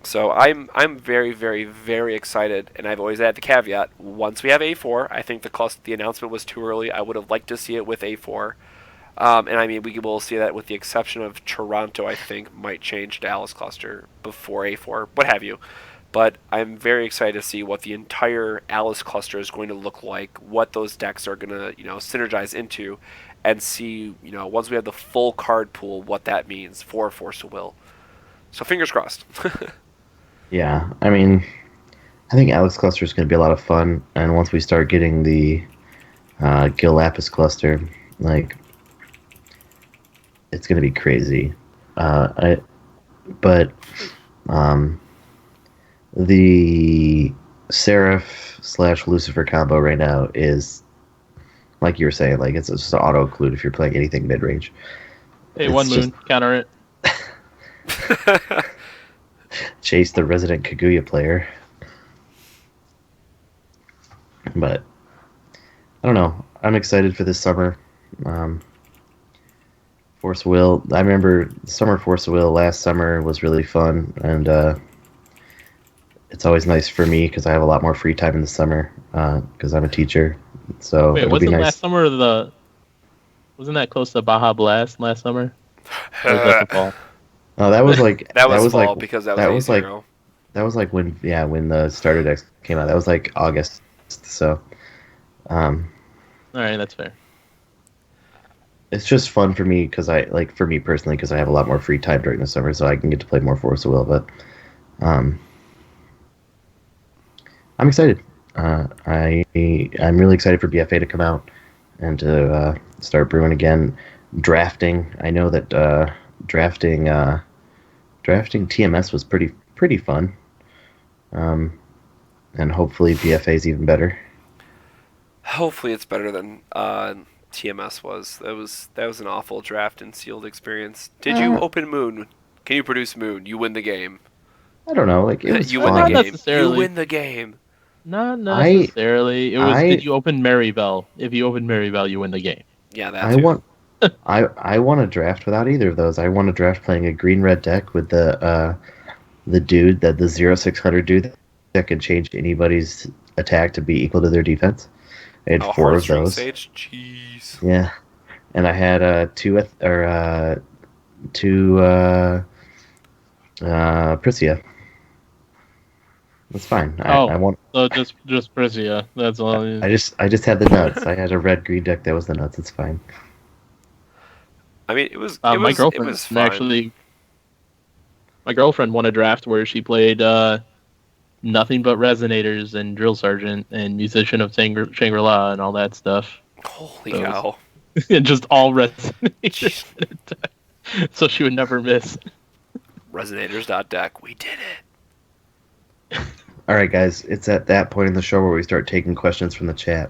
So I'm very, very, very excited, and I've always had the caveat, once we have A4, I think the announcement was too early. I would have liked to see it with A4. And I mean, we will see that with the exception of Toronto, I think, might change to Alice Cluster before A4, what have you. But I'm very excited to see what the entire Alice Cluster is going to look like, what those decks are going to, synergize into, and see, once we have the full card pool, what that means for Force of Will. So fingers crossed. Yeah, I mean, I think Alex Cluster is going to be a lot of fun, and once we start getting the Gil Lapis Cluster, like, it's going to be crazy. The Seraph/Lucifer combo right now is, like you were saying, like, it's just an auto occlude if you're playing anything mid range. Hey, It's one moon, just- counter it. Chase the resident Kaguya player. But I don't know. I'm excited for this summer. Force of Will. I remember Summer Force of Will last summer was really fun, and it's always nice for me because I have a lot more free time in the summer because I'm a teacher. So Wait, it'll be wasn't nice. last summer wasn't that close to Baja Blast last summer? Or was that the fall? Oh, that was like that was fall like because that that was was like A0. that was like when the starter decks came out. That was like August. So All right, that's fair. it's just fun for me because for me personally, because I have a lot more free time during the summer, so I can get to play more Force of Will. But I'm excited. I'm really excited for BFA to come out and to start brewing again. Drafting. I know that drafting TMS was pretty fun. And hopefully BFA is even better. Hopefully it's better than TMS was. That was an awful draft and sealed experience. Did you open Moon? Can you produce Moon? You win the game. I don't know. Like, it was You fun. win the Not game. necessarily. You win the game. Not necessarily. Did you open Maribel? If you open Maribel, you win the game. Yeah, that I too. want I want to draft without either of those. I want to draft playing a green-red deck with the dude, the 0-600 dude that can change anybody's attack to be equal to their defense. I had 4 of Heartstring those. Sage. Jeez. Yeah, and I had two Prisia. That's fine. I want. So just Prisia. That's all. I just had the nuts. I had a red-green deck that was the nuts. It's fine. I mean, it was. My girlfriend it was fun. actually. My girlfriend won a draft where she played nothing but Resonators and Drill Sergeant and Musician of Shangri-La and all that stuff. Holy So- cow! And just all Resonators. So she would never miss. Resonators.deck. We did it. All right, guys. It's at that point in the show where we start taking questions from the chat.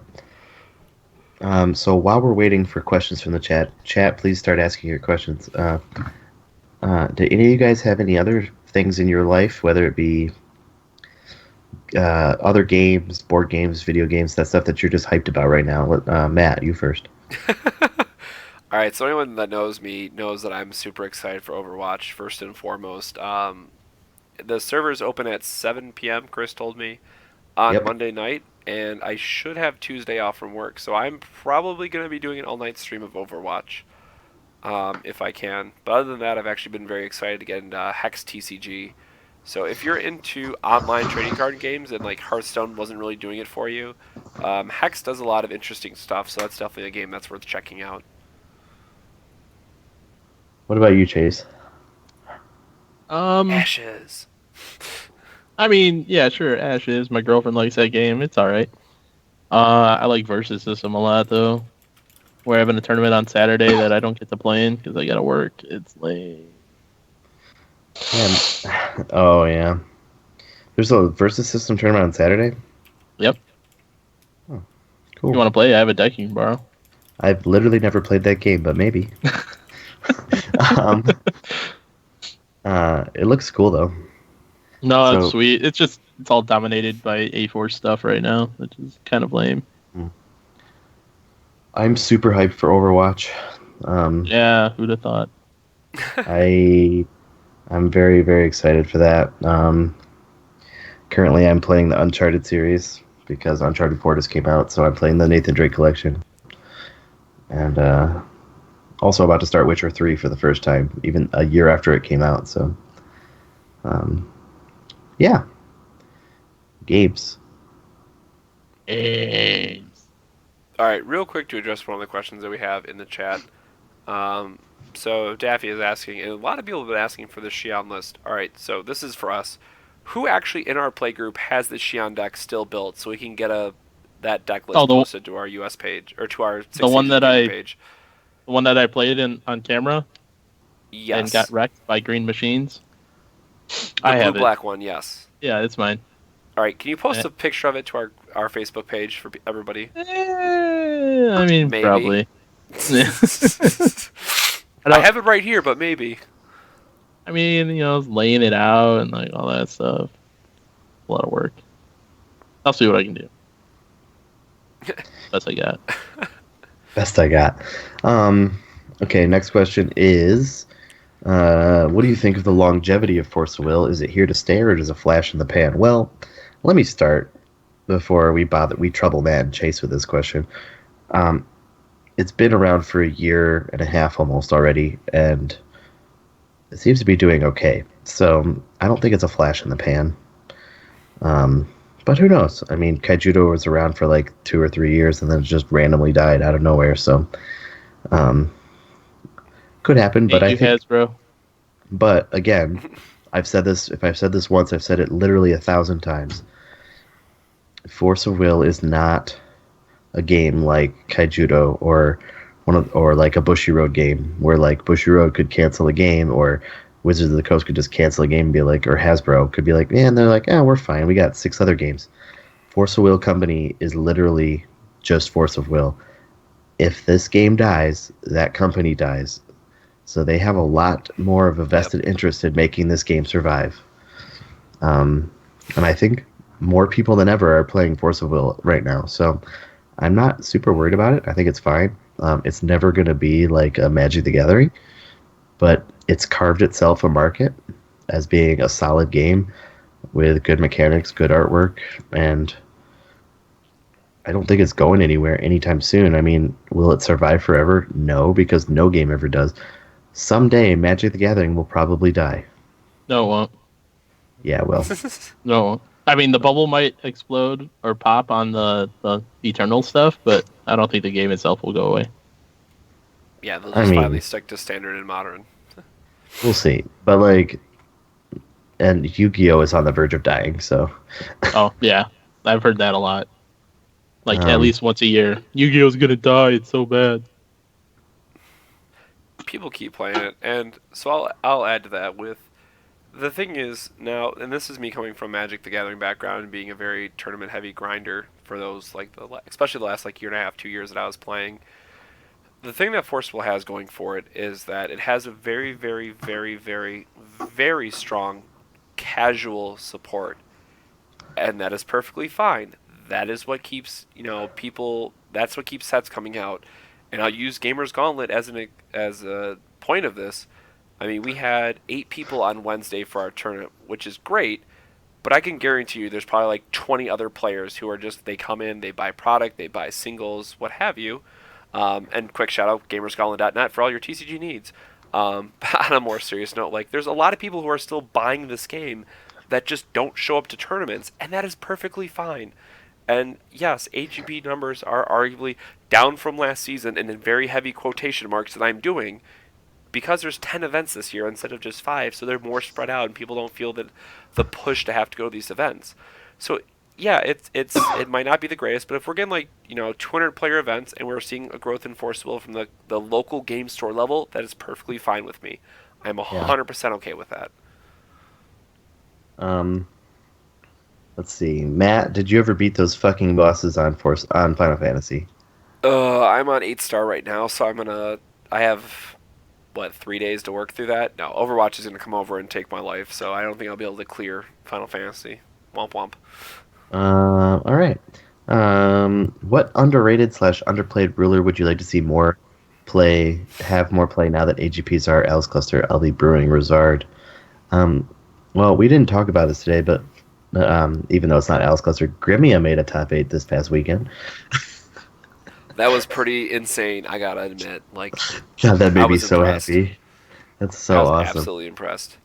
So while we're waiting for questions from the chat, please start asking your questions. Do any of you guys have any other things in your life, whether it be other games, board games, video games, that stuff that you're just hyped about right now? Matt, you first. All right, so anyone that knows me knows that I'm super excited for Overwatch. First and foremost, the servers open at 7 p.m. Chris told me on Yep. Monday night, and I should have Tuesday off from work, so I'm probably going to be doing an all-night stream of Overwatch if I can. But other than that, I've actually been very excited to get into Hex TCG. So if you're into online trading card games and like Hearthstone wasn't really doing it for you, Hex does a lot of interesting stuff. So that's definitely a game that's worth checking out. What about you, Chase? Ashes. I mean, yeah, sure, Ashes. My girlfriend likes that game. It's alright. I like Versus System a lot, though. We're having a tournament on Saturday that I don't get to play in because I gotta work. It's late. Oh, yeah. There's a Versus System tournament on Saturday? Yep. Oh, If cool. you want to play? I have a deck you can borrow. I've literally never played that game, but maybe. It looks cool, though. No, So- it's sweet. It's all dominated by A4 stuff right now, which is kind of lame. I'm super hyped for Overwatch. Yeah, who'd have thought? I'm very, very excited for that. Currently, I'm playing the Uncharted series because Uncharted 4 just came out, so I'm playing the Nathan Drake collection. And also about to start Witcher 3 for the first time, even a year after it came out. So, yeah. Games. Games. All right, real quick to address one of the questions that we have in the chat. So Daffy is asking, and a lot of people have been asking for the Xion list. All right, so this is for us. Who actually in our play group has the Xion deck still built, so we can get that deck list posted to our US page or to our The one that page? The one that I played in on camera Yes. and got wrecked by green machines. the I have blue it. black one. Yes. Yeah, it's mine. All right, can you post Yeah. a picture of it to our Facebook page for everybody? I mean, Maybe. probably. I have it right here, but maybe. I mean, laying it out and like all that stuff. A lot of work. I'll see what I can do. Best I got. Best I got. Okay, next question is, what do you think of the longevity of Force of Will? Is it here to stay, or is it a flash in the pan? Well, let me start before we trouble Matt and Chase with this question. It's been around for a year and a half almost already, and it seems to be doing okay. So I don't think it's a flash in the pan. But who knows? I mean, Kaijudo was around for like 2 or 3 years, and then it just randomly died out of nowhere. So, could happen. But I think, Hasbro. but again, I've said this. If I've said this once, I've said it literally 1,000 times. Force of Will is not a game like Kaijudo or like a Bushiroad game, where like Bushiroad could cancel a game, or Wizards of the Coast could just cancel a game and be like, or Hasbro could be like, and they're like, we're fine. We got 6 other games. Force of Will Company is literally just Force of Will. if this game dies, that company dies. So they have a lot more of a vested interest in making this game survive. And I think more people than ever are playing Force of Will right now. So I'm not super worried about it. I think it's fine. It's never going to be like a Magic the Gathering, but it's carved itself a market as being a solid game with good mechanics, good artwork, and I don't think it's going anywhere anytime soon. I mean, will it survive forever? No, because no game ever does. Someday, Magic the Gathering will probably die. No, it won't. Yeah, well, No, it won't. I mean, the bubble might explode or pop on the Eternal stuff, but I don't think the game itself will go away. Yeah, they'll I just mean- finally stick to standard and modern. we'll see. But, like, and Yu-Gi-Oh! Is on the verge of dying, so. Oh, yeah. I've heard that a lot. Like, at Um, least once a year. Yu-Gi-Oh's gonna die, it's so bad. People keep playing it, and so I'll add to that with the thing is now, and this is me coming from Magic the Gathering background and being a very tournament heavy grinder for those like especially the last like year and a half, 2 years that I was playing. The thing that Forceful has going for it is that it has a very, very, very, very, very strong casual support, and that is perfectly fine. That is what keeps people. That's what keeps sets coming out. And I'll use Gamers Gauntlet as a point of this. I mean, we had 8 people on Wednesday for our tournament, which is great. But I can guarantee you, there's probably like 20 other players who are just they come in, they buy product, they buy singles, what have you. And quick shout out gamersgauntlet.net for all your TCG needs. On a more serious note, like there's a lot of people who are still buying this game that just don't show up to tournaments, and that is perfectly fine. And yes, AGB numbers are arguably down from last season, and in very heavy quotation marks that I'm doing, because there's 10 events this year instead of just 5, so they're more spread out, and people don't feel that the push to have to go to these events. So yeah, it might not be the greatest, but if we're getting like 200 player events and we're seeing a growth in Forceful from the local game store level, that is perfectly fine with me. I'm 100% okay with that. Let's see. Matt, did you ever beat those fucking bosses on Final Fantasy? I'm on 8-star right now, so I have 3 days to work through that. No, Overwatch is gonna come over and take my life, so I don't think I'll be able to clear Final Fantasy. Womp womp. All right. What underrated / underplayed ruler would you like to see have more play now that AGPs are Alice Cluster, LB Brewing, Rosard? Well, we didn't talk about this today, but even though it's not Alice Cluster, Grimia made a top 8 this past weekend. That was pretty insane, I gotta admit. Like, God, that I made me was so impressed. happy. That's I so was awesome. absolutely impressed.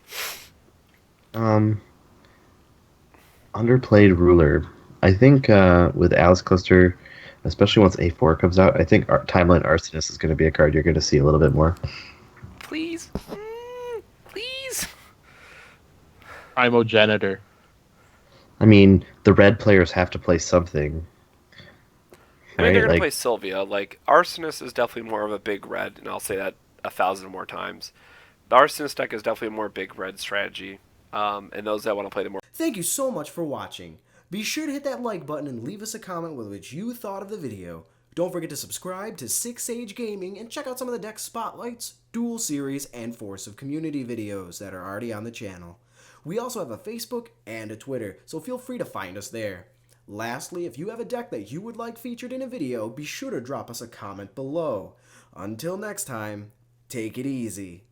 Underplayed ruler. I think with Alice Cluster, especially once A4 comes out, I think Timeline Arsonist is going to be a card you're going to see a little bit more. Please. Please. Primogenitor. I mean, the red players have to play something. I mean, they're right? going to Like, play Sylvia. Like, Arsonist is definitely more of a big red, and I'll say that 1,000 more times. The Arsonist deck is definitely a more big red strategy. And those that want to play the more... Thank you so much for watching. Be sure to hit that like button and leave us a comment with what you thought of the video. Don't forget to subscribe to Six Sage Gaming and check out some of the deck spotlights, duel series, and Force of Community videos that are already on the channel. We also have a Facebook and a Twitter, so feel free to find us there. Lastly, if you have a deck that you would like featured in a video, be sure to drop us a comment below. Until next time, take it easy.